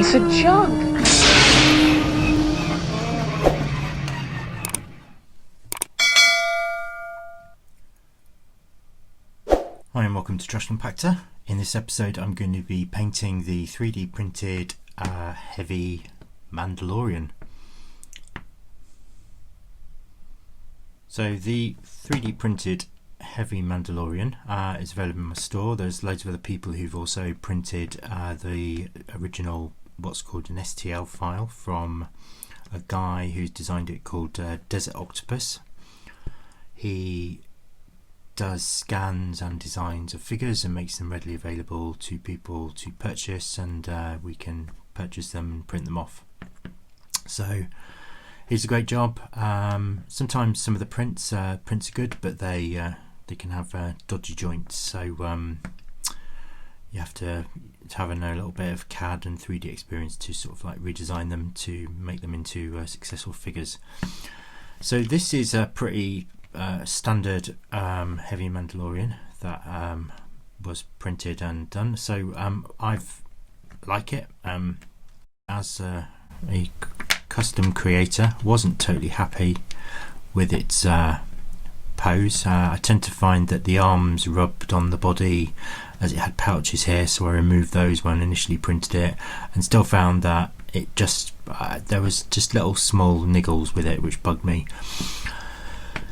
piece of junk. Hi and welcome to Trash Compactor. In this episode I'm going to be painting the 3D printed Heavy Mandalorian. So the 3D printed Heavy Mandalorian is available in my store. There's loads of other people who've also printed the original, what's called an STL file, from a guy who's designed it called Desert Octopus. He does scans and designs of figures and makes them readily available to people to purchase, and we can purchase them and print them off. So it's a great job. Sometimes some of the prints are good, but they can have dodgy joints, so you have to have a little bit of CAD and 3D experience to sort of like redesign them to make them into successful figures. So this is a pretty standard Heavy Mandalorian that was printed and done. So I've like it as a custom creator. Wasn't totally happy with its pose. I tend to find that the arms rubbed on the body as it had pouches here, so I removed those when I initially printed it, and still found that it just there was just little small niggles with it which bugged me.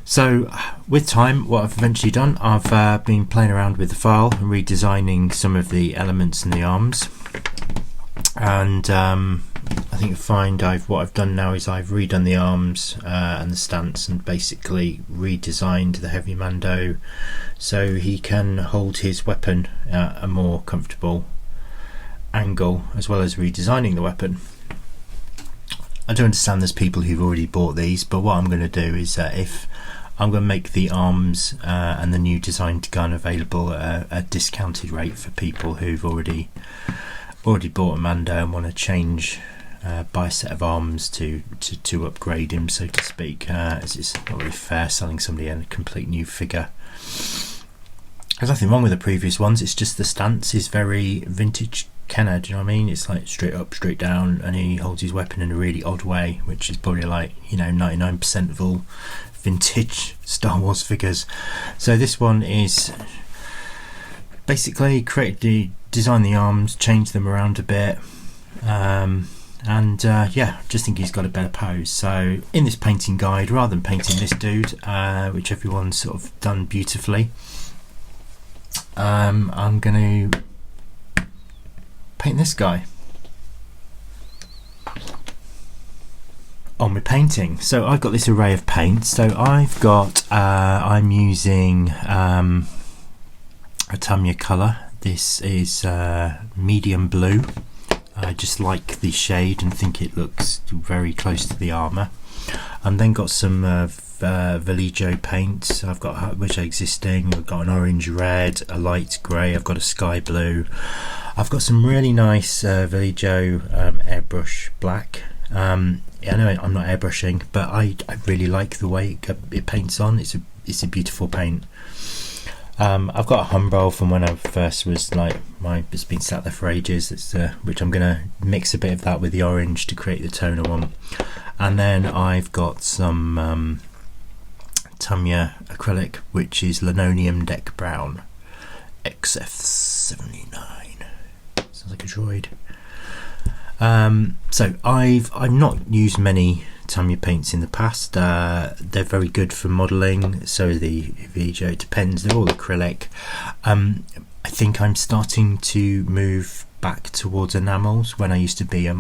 So with time, what I've eventually done, I've been playing around with the file and redesigning some of the elements in the arms, and I think what I've done now is I've redone the arms and the stance, and basically redesigned the Heavy Mando so he can hold his weapon at a more comfortable angle, as well as redesigning the weapon. I do understand there's people who've already bought these, but what I'm going to do is if I'm going to make the arms and the new designed gun available at a discounted rate for people who've already bought a Mando and want to change, buy a set of arms to upgrade him, so to speak, as it's not really fair selling somebody a complete new figure. There's nothing wrong with the previous ones, it's just the stance is very vintage Kenner, do you know what I mean? It's like straight up, straight down, and he holds his weapon in a really odd way, which is probably like 99% of all vintage Star Wars figures. So this one is basically design the arms, change them around a bit, and just think he's got a better pose. So in this painting guide, rather than painting this dude, which everyone's sort of done beautifully, I'm going to paint this guy. On with painting. So I've got this array of paints. So I've got I'm using a Tamiya colour. This is medium blue. I just like the shade and think it looks very close to the armour. And then got some Vallejo paints. I've got which are existing. I've got an orange red, a light grey. I've got a sky blue. I've got some really nice Vallejo airbrush black. I know I'm not airbrushing, but I really like the way it paints on. It's a beautiful paint. I've got a Humbrol from when I first was it's been sat there for ages. It's which I'm gonna mix a bit of that with the orange to create the tone I want. And then I've got some Tamiya acrylic, which is Linoleum Deck Brown XF79. Sounds like a droid. So I've not used many Tamiya paints in the past. They're very good for modelling, so the Vallejo, it depends, they're all acrylic. I think I'm starting to move back towards enamels. When I used to be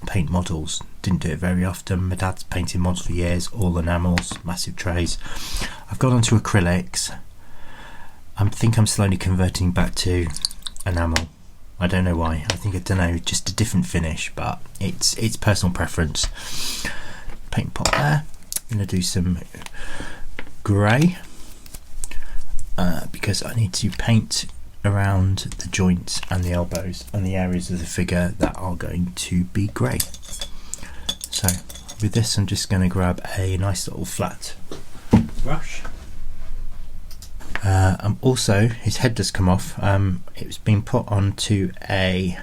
paint models, didn't do it very often. My dad's painted models for years, all enamels, massive trays. I've gone onto acrylics. I think I'm slowly converting back to enamel. I don't know why. I don't know, just a different finish, but it's personal preference. Paint pot there. I'm going to do some grey because I need to paint around the joints and the elbows and the areas of the figure that are going to be grey. So with this I'm just going to grab a nice little flat brush. Also, his head does come off. It's been put onto a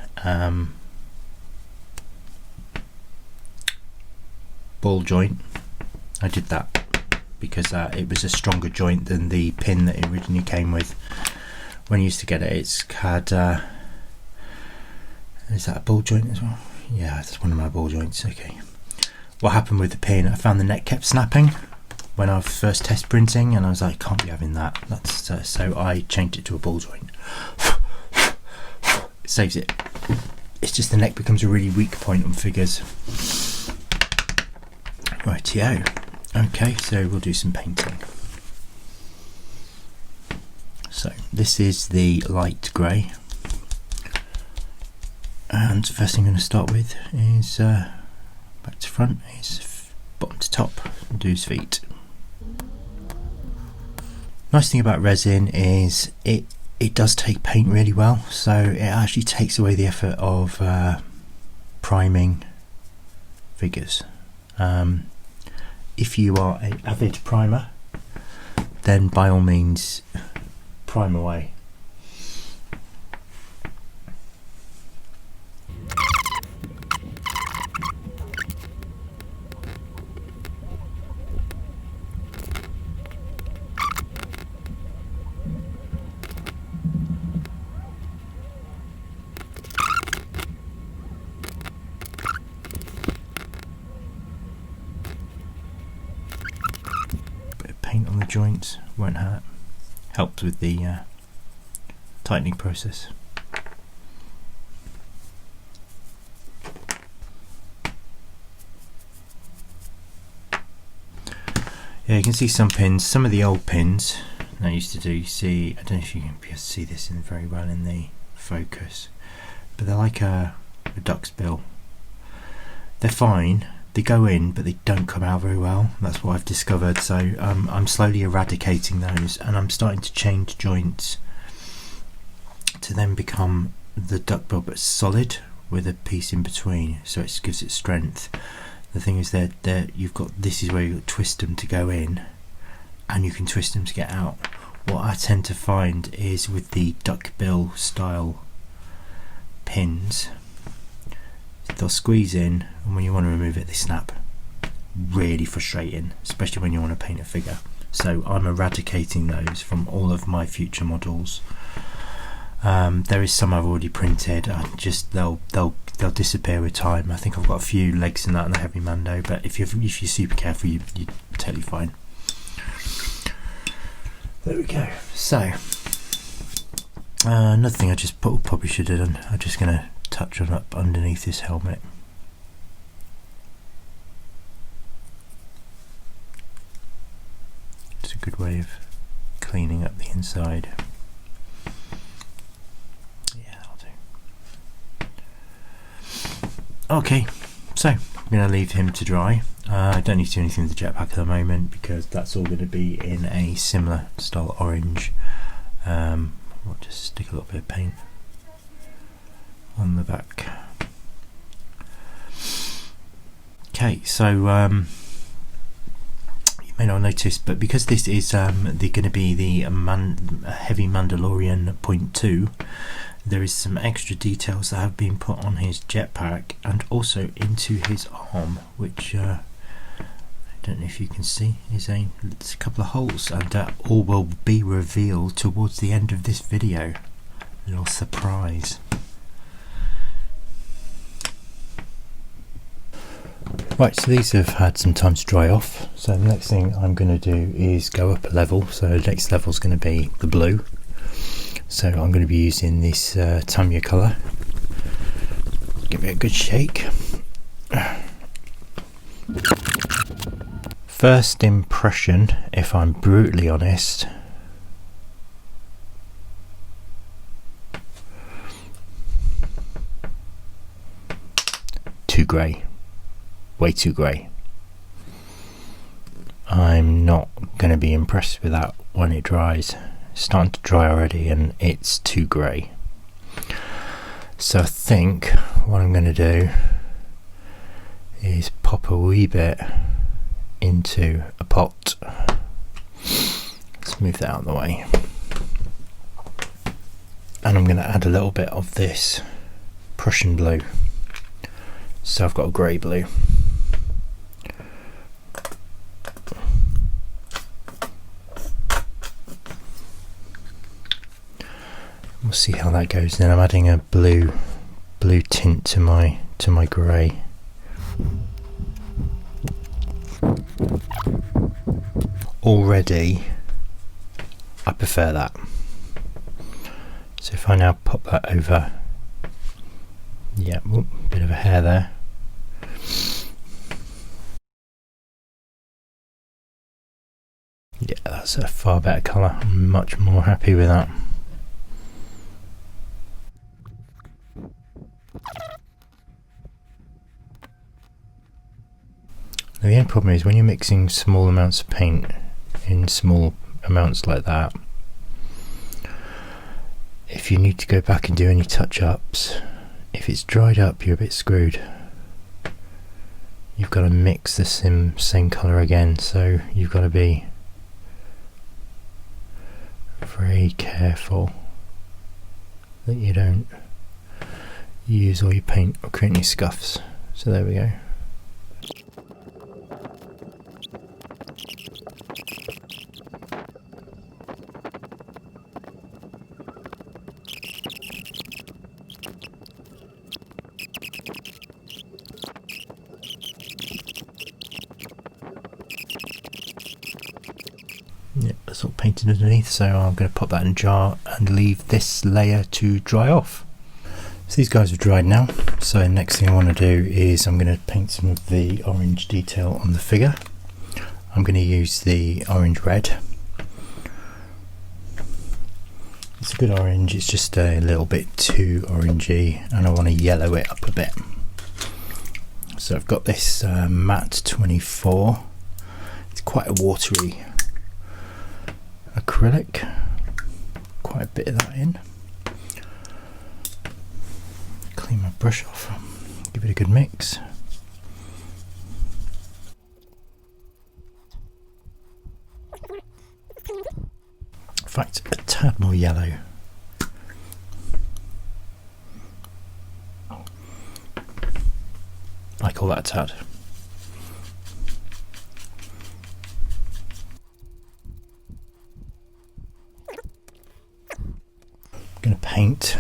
ball joint. I did that because it was a stronger joint than the pin that it originally came with. When I used to get it, it's had is that a ball joint as well? Yeah, that's one of my ball joints. Okay. What happened with the pin, I found the neck kept snapping when I was first test printing, and I was like, can't be having that. That's so I changed it to a ball joint. It saves it. It's just the neck becomes a really weak point on figures. Rightio. Okay, so we'll do some painting. So this is the light grey, and the first thing I'm going to start with is back to front, is bottom to top, do his feet. Nice thing about resin is it does take paint really well, so it actually takes away the effort of priming figures. If you are an avid primer, then by all means prime away. Paint on the joints won't hurt. Helps with the tightening process. Yeah, you can see some pins, some of the old pins I used to do. You see, I don't know if you can see this very well in the focus, but they're like a duck's bill. They're fine. They go in, but they don't come out very well. That's what I've discovered. So I'm slowly eradicating those, and I'm starting to change joints to then become the duckbill, but solid with a piece in between, so it gives it strength. The thing is that you've got, this is where you twist them to go in, and you can twist them to get out. What I tend to find is with the duckbill style pins, they'll squeeze in, and when you want to remove it, they snap. Really frustrating, especially when you want to paint a figure. So I'm eradicating those from all of my future models. There is some I've already printed. They'll disappear with time. I think I've got a few legs in that in the Heavy Mando, but if you're super careful, you're totally fine. There we go. So another thing I just probably should have done. I'm just going to touch on up underneath this helmet. It's a good way of cleaning up the inside. Yeah, that'll do. Okay, so I'm going to leave him to dry. I don't need to do anything with the jetpack at the moment because that's all going to be in a similar style orange. I'll just stick a little bit of paint on the back. Okay, so you may not notice, but because this is going to be the Heavy Mandalorian 0.2, there is some extra details that have been put on his jetpack and also into his arm, which I don't know if you can see, is a couple of holes, and that all will be revealed towards the end of this video. A little surprise. Right, so these have had some time to dry off, so the next thing I'm going to do is go up a level. So the next level is going to be the blue, so I'm going to be using this Tamiya colour. Give it a good shake. First impression, if I'm brutally honest, too grey. Way too grey. I'm not going to be impressed with that when it dries. It's starting to dry already and it's too grey. So I think what I'm going to do is pop a wee bit into a pot. Let's move that out of the way. And I'm going to add a little bit of this Prussian blue. So I've got a grey blue. we'll see how that goes. Then I'm adding a blue tint to my grey. Already I prefer that. So if I now pop that over, yeah, bit of a hair there. Yeah, that's a far better colour. I'm much more happy with that. Now the only problem is when you're mixing small amounts of paint in small amounts like that, if you need to go back and do any touch-ups, if it's dried up, you're a bit screwed. You've got to mix the same colour again, so you've got to be very careful that you don't use all your paint or create any scuffs. So there we go. Yeah, that's all painted underneath, so I'm going to pop that in a jar and leave this layer to dry off. So these guys have dried now, so next thing I want to do is I'm going to paint some of the orange detail on the figure. I'm going to use the orange red. It's a good orange, it's just a little bit too orangey and I want to yellow it up a bit. So I've got this matte 24, it's quite a watery acrylic, quite a bit of that in. Clean my brush off, give it a good mix. In fact, a tad more yellow. I call that a tad. I'm going to paint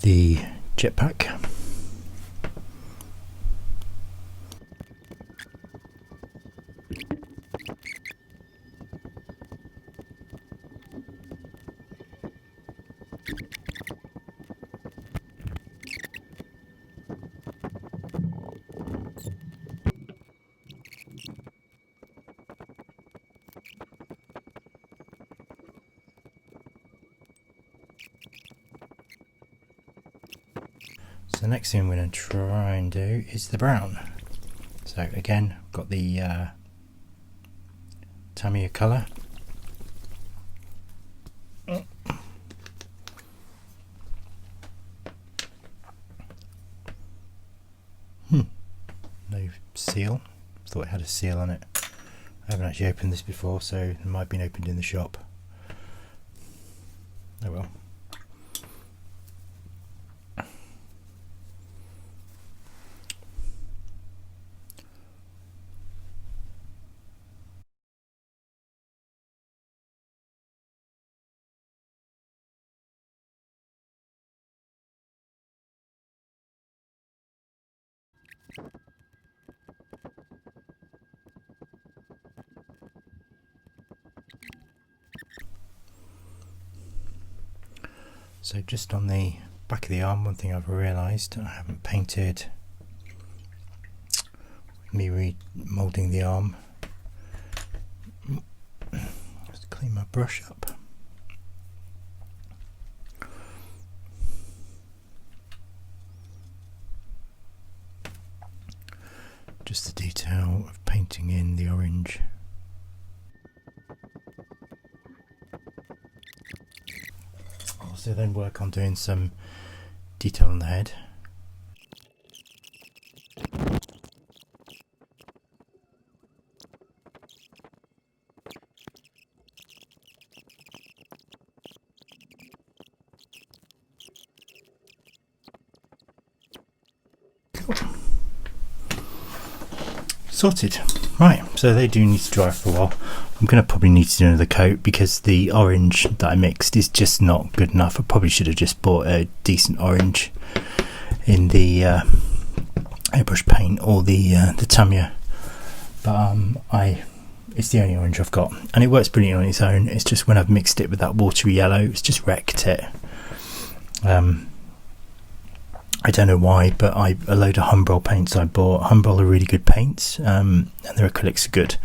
the jetpack. So the next thing I'm going to try and do is the brown. So again, I've got the Tamiya colour. No seal. Thought it had a seal on it. I haven't actually opened this before, so it might have been opened in the shop. Oh well. So just on the back of the arm, one thing I've realised, I haven't painted me remoulding the arm. Just clean my brush up. Just the detail of painting in the orange. Also then work on doing some detail on the head. Sorted. Right, so they do need to dry for a while. I'm going to probably need to do another coat because the orange that I mixed is just not good enough. I probably should have just bought a decent orange in the airbrush paint or the Tamiya, but it's the only orange I've got, and it works brilliantly on its own. It's just when I've mixed it with that watery yellow, it's just wrecked it. I don't know why, but a load of Humbrol paints I bought. Humbrol are really good paints, and their acrylics are good.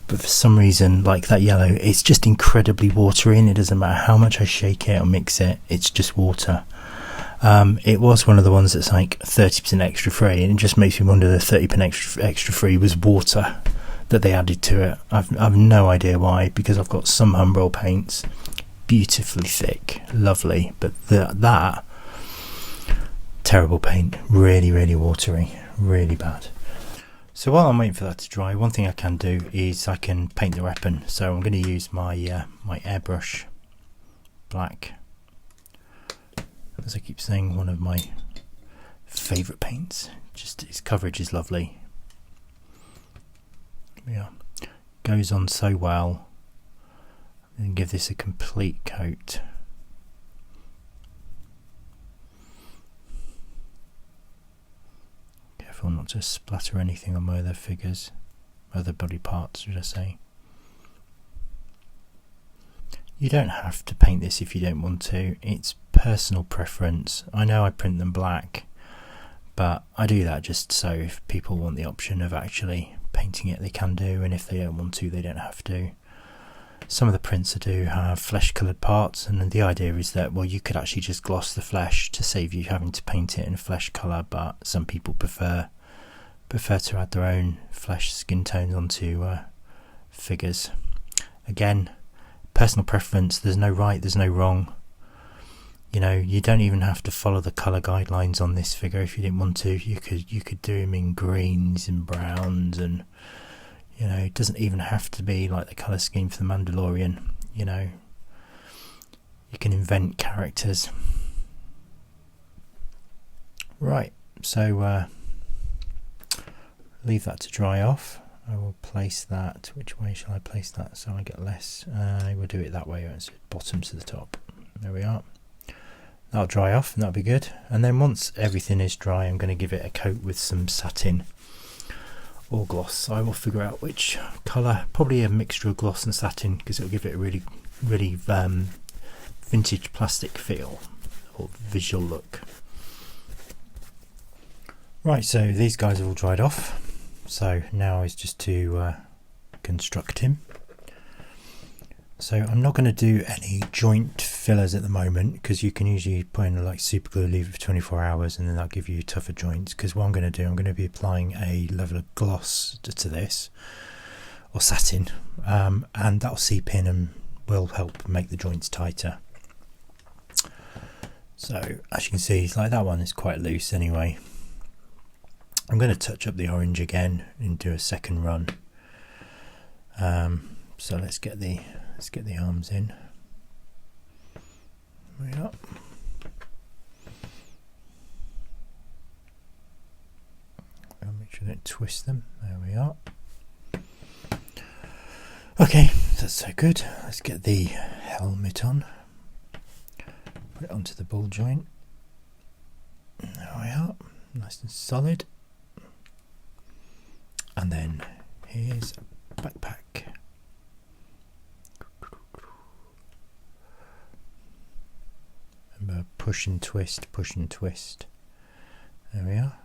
But for some reason, like that yellow, it's just incredibly watery, and it doesn't matter how much I shake it or mix it, it's just water. It was one of the ones that's like 30% extra free, and it just makes me wonder the 30% extra free was water that they added to it. I've no idea why, because I've got some Humbrol paints, beautifully thick, lovely, but that terrible paint, really, really watery, really bad. So while I'm waiting for that to dry, one thing I can do is I can paint the weapon. So I'm going to use my my airbrush black. As I keep saying, one of my favourite paints. Just its coverage is lovely. Yeah, goes on so well. And give this a complete coat. Careful not to splatter anything on my other figures, other body parts, should I say. You don't have to paint this if you don't want to. It's personal preference. I know I print them black, but I do that just so if people want the option of actually painting it, they can do, and if they don't want to, they don't have to. Some of the prints I do have flesh coloured parts, and the idea is that, well, you could actually just gloss the flesh to save you having to paint it in flesh colour, but some people prefer to add their own flesh skin tones onto figures. Again, personal preference. There's no right, there's no wrong. You know, you don't even have to follow the colour guidelines on this figure if you didn't want to. You could do them in greens and browns, and you know, it doesn't even have to be like the colour scheme for the Mandalorian. You know, you can invent characters. Right, so leave that to dry off. I will place that. Which way shall I place that so I get less? I will do it that way, it's bottom to the top. There we are. That'll dry off and that'll be good. And then once everything is dry, I'm going to give it a coat with some satin or gloss. I will figure out which colour. Probably a mixture of gloss and satin, because it'll give it a really, really vintage plastic feel or visual look. Right, so these guys have all dried off. So now is just to construct him. So I'm not going to do any joint fillers at the moment, because you can usually put in like super glue, leave it for 24 hours, and then that'll give you tougher joints. Because what I'm going to do, I'm going to be applying a level of gloss to this, or satin, and that'll seep in and will help make the joints tighter. So as you can see, like that one is quite loose anyway. I'm going to touch up the orange again and do a second run. So let's get the arms in. There we are. I'll make sure I don't twist them. There we are. Okay, that's so good. Let's get the helmet on. Put it onto the ball joint. There we are. Nice and solid. And then here's a backpack. Remember, push and twist, push and twist. There we are.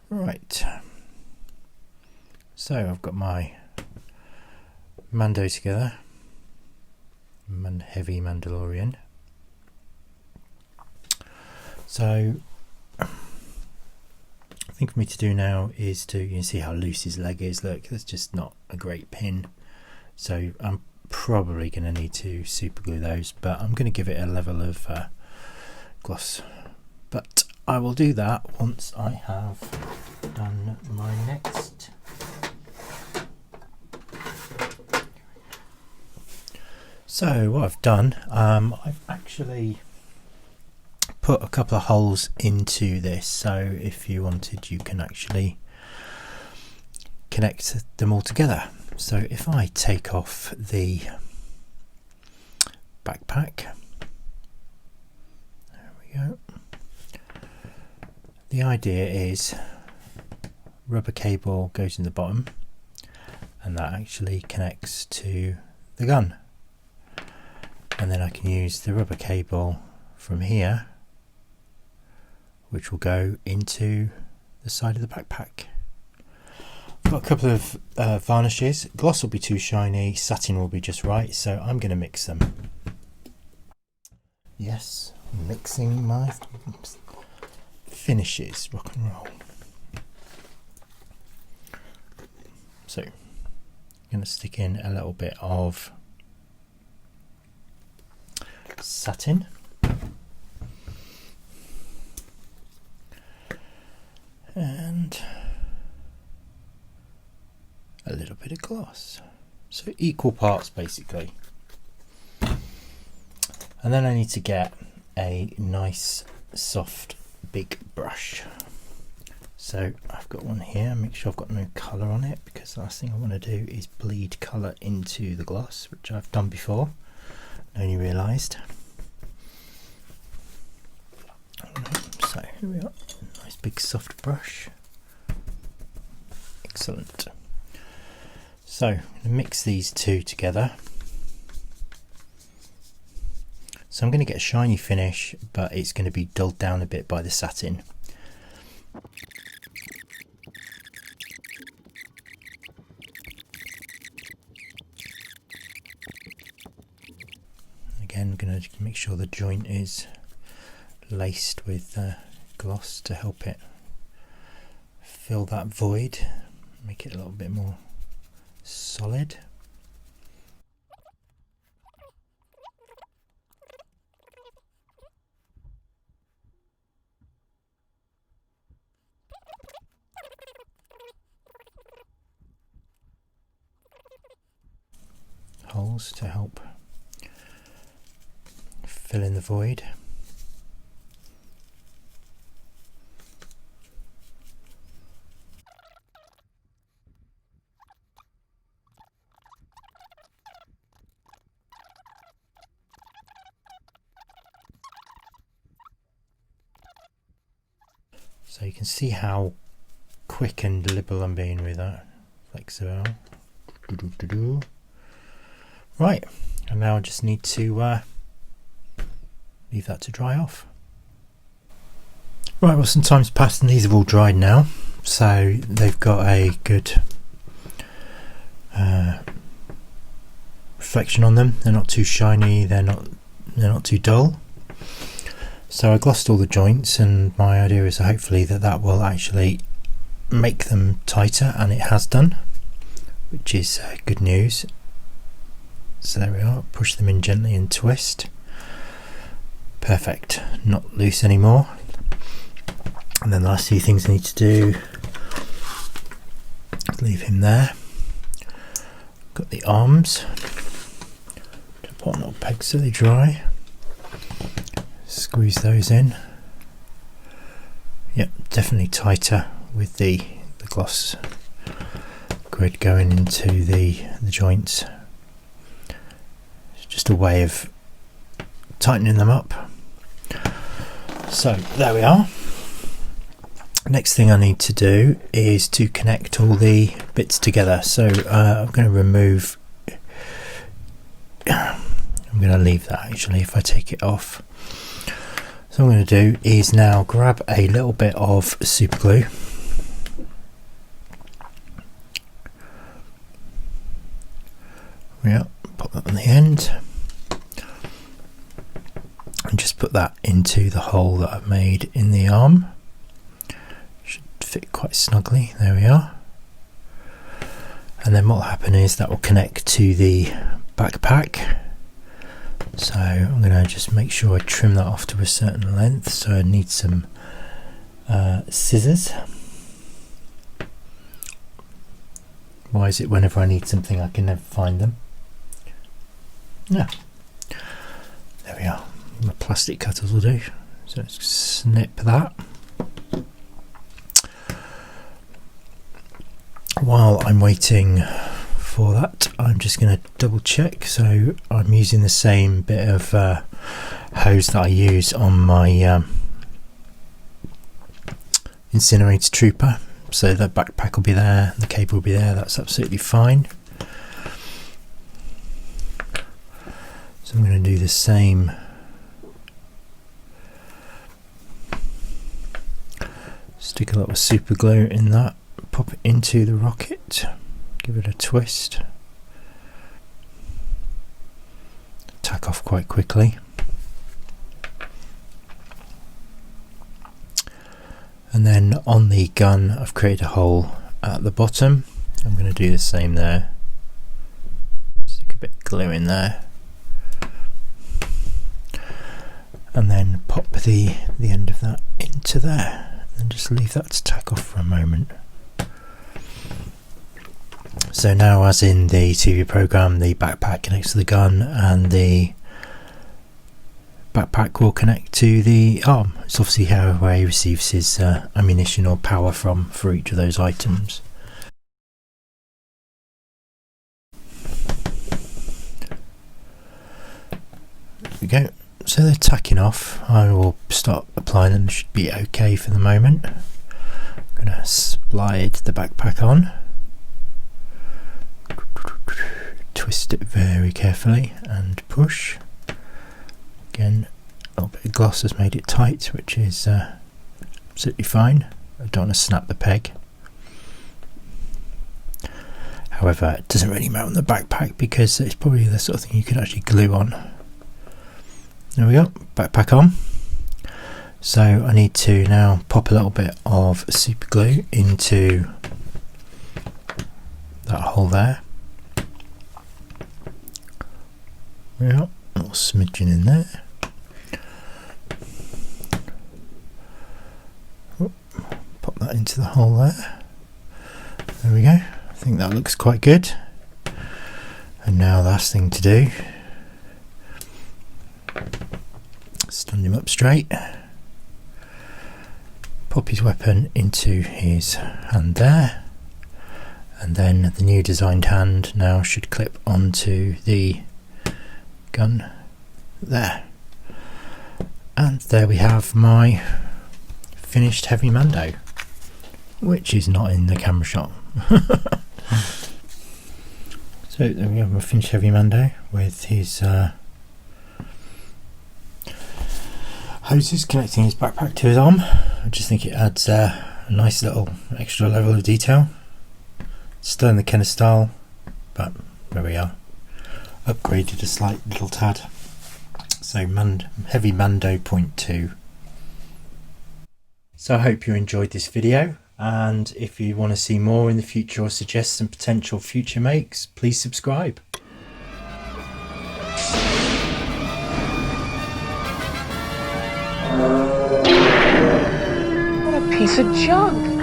Right. So I've got my Mando together. Heavy Mandalorian. So thing for me to do now is to, you can see how loose his leg is. Look, that's just not a great pin. So I'm probably going to need to super glue those, but I'm going to give it a level of gloss. But I will do that once I have done my next. So what I've done, I've actually put a couple of holes into this, so if you wanted, you can actually connect them all together. So if I take off the backpack, there we go. The idea is rubber cable goes in the bottom and that actually connects to the gun, and then I can use the rubber cable from here, which will go into the side of the backpack. I've got a couple of varnishes. Gloss will be too shiny, satin will be just right, so I'm going to mix them. Yes, mixing my finishes, rock and roll. So I'm going to stick in a little bit of satin, and a little bit of gloss, so equal parts basically. And then I need to get a nice soft big brush. So I've got one here. Make sure I've got no colour on it, because the last thing I want to do is bleed colour into the gloss, which I've done before, I only realised. So here we are, nice big soft brush. Excellent. So I'm going to mix these two together. So I'm going to get a shiny finish, but it's going to be dulled down a bit by the satin. Again, I'm going to make sure the joint is laced with gloss to help it fill that void, make it a little bit more solid. Holes to help fill in the void. So you can see how quick and liberal I'm being with that. Flexible. Right, and now I just need to leave that to dry off. Right, well, some time's passed and these have all dried now, so they've got a good reflection on them. They're not too shiny, they're not too dull. So I glossed all the joints, and my idea is hopefully that will actually make them tighter, and it has done, which is good news. So there we are, push them in gently and twist. Perfect, not loose anymore. And then the last few things I need to do, leave him there. Got the arms, put on little pegs so they dry. Squeeze those in. Yep, definitely tighter with the gloss grid going into the joints. It's just a way of tightening them up. So there we are. Next thing I need to do is to connect all the bits together. So I'm going to remove, I'm going to leave that actually if I take it off. So what I'm going to do is now grab a little bit of super glue. Yeah, pop that on the end. And just put that into the hole that I've made in the arm. Should fit quite snugly, there we are. And then what will happen is that will connect to the backpack. So I'm going to just make sure I trim that off to a certain length. So I need some scissors. Why is it whenever I need something I can never find them? Yeah, there we are. My plastic cutters will do. So let's snip that. while I'm waiting for that, I'm just going to double check. So I'm using the same bit of hose that I use on my incinerator trooper, so the backpack will be there, the cable will be there. That's absolutely fine. So I'm going to do the same. Stick a lot of super glue in that, pop it into the rocket, give it a twist, tack off quite quickly, and then on the gun I've created a hole at the bottom. I'm going to do the same there, stick a bit of glue in there, and then pop the end of that into there. And just leave that to tack off for a moment. So now, as in the TV program, the backpack connects to the gun and the backpack will connect to the arm. It's obviously where he receives his ammunition or power from for each of those items. There we go. So they're tacking off. I will start applying them. Should be okay for the moment. I'm going to slide the backpack on, twist it very carefully and push. Again, a little bit of gloss has made it tight, which is absolutely fine. I don't want to snap the peg. However, it doesn't really matter on the backpack because it's probably the sort of thing you could actually glue on. There we go, backpack on. So I need to now pop a little bit of super glue into that hole there. There we go, a little smidgen in there. Pop that into the hole there. There we go, I think that looks quite good. And now the last thing to do, stand him up straight, pop his weapon into his hand there, and then the new designed hand now should clip onto the gun there. And there we have my finished Heavy Mando, which is not in the camera shot. So there we have my finished Heavy Mando with his hoses connecting his backpack to his arm. I just think it adds a nice little extra level of detail. Still in the Kenner style, but there we are. Upgraded a slight little tad. So Heavy Mando 0.2. So I hope you enjoyed this video, and if you want to see more in the future or suggest some potential future makes, please subscribe. What a piece of junk!